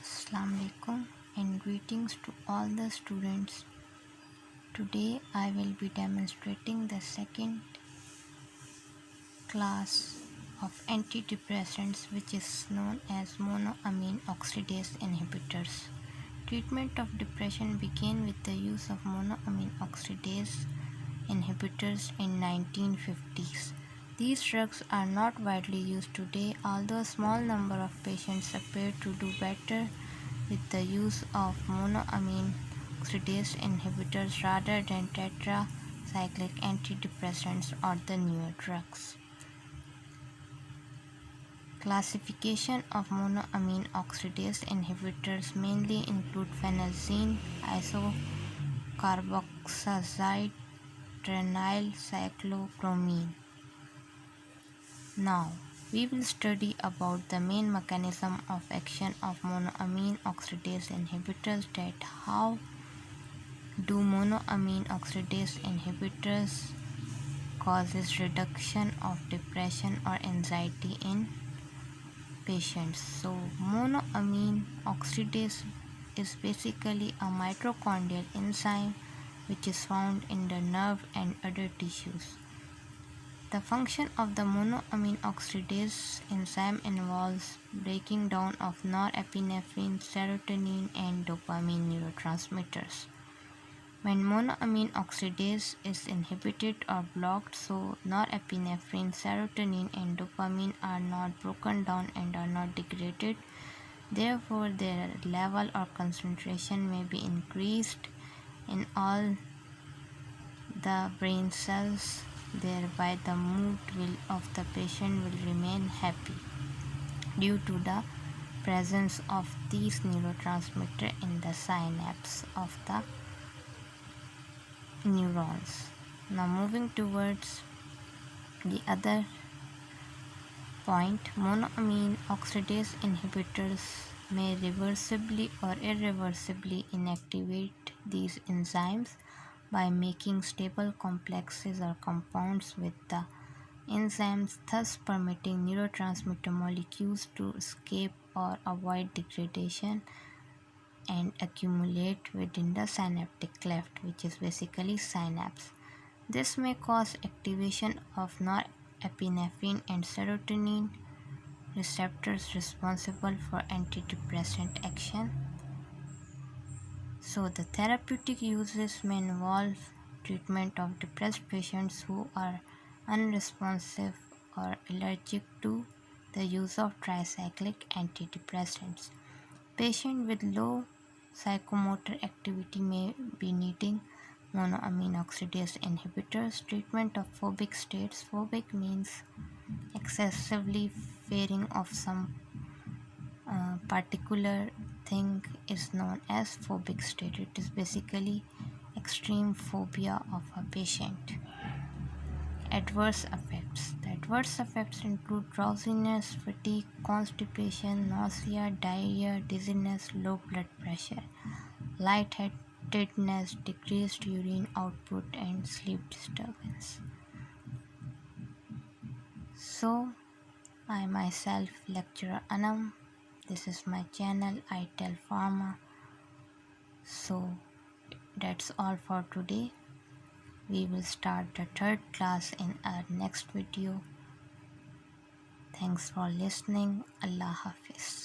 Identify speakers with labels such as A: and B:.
A: Assalamu alaikum and greetings to all the students. Today I will be demonstrating the second class of antidepressants, which is known as monoamine oxidase inhibitors. Treatment of depression began with the use of monoamine oxidase inhibitors in 1950s. These drugs are not widely used today, although a small number of patients appear to do better with the use of monoamine oxidase inhibitors rather than tetracyclic antidepressants or the newer drugs. Classification of monoamine oxidase inhibitors mainly include phenazine, isocarboxazide, trinyl cyclopramine. Now, we will study about the main mechanism of action of monoamine oxidase inhibitors. That how do monoamine oxidase inhibitors causes reduction of depression or anxiety in patients. So monoamine oxidase is basically a mitochondrial enzyme which is found in the nerve and other tissues. The function of the monoamine oxidase enzyme involves breaking down of norepinephrine, serotonin, and dopamine neurotransmitters. When monoamine oxidase is inhibited or blocked, so norepinephrine, serotonin, and dopamine are not broken down and are not degraded. Therefore, their level or concentration may be increased in all the brain cells. Thereby, the mood of the patient will remain happy due to the presence of these neurotransmitters in the synapse of the neurons. Now, moving towards the other point, monoamine oxidase inhibitors may reversibly or irreversibly inactivate these enzymes by making stable complexes or compounds with the enzymes, thus permitting neurotransmitter molecules to escape or avoid degradation and accumulate within the synaptic cleft, which is basically synapse. This may cause activation of norepinephrine and serotonin receptors responsible for antidepressant action. So, the therapeutic uses may involve treatment of depressed patients who are unresponsive or allergic to the use of tricyclic antidepressants. Patients with low psychomotor activity may be needing monoamine oxidase inhibitors. Treatment of phobic states. Phobic means excessively fearing of some particular thing is known as phobic state. It is basically extreme phobia of a patient. Adverse effects. The adverse effects include drowsiness, fatigue, constipation, nausea, diarrhea, dizziness, low blood pressure, lightheadedness, decreased urine output, and sleep disturbance. So, I myself, lecturer Anam. This is my channel, I Tell Pharma. So, that's all for today. We will start the third class in our next video. Thanks for listening. Allah Hafiz.